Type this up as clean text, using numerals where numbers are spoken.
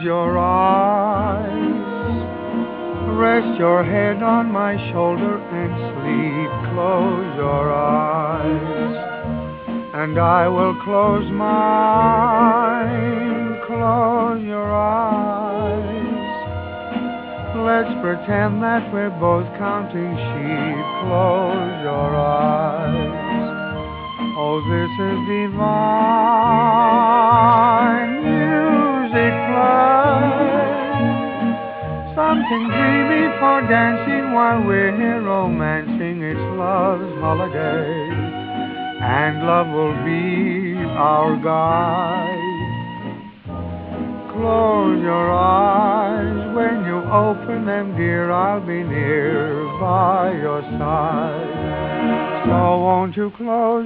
your eyes. Rest your head on my shoulder and sleep. Close your eyes, and I will close mine. Close your eyes. Let's pretend that we're both counting sheep. Close your eyes. Oh, this is divine music play. Something dreamy for dancing while we're here romancing. It's love's holiday, and love will be our guide. Close your eyes. When you open them, dear, I'll be near by your side. So won't you close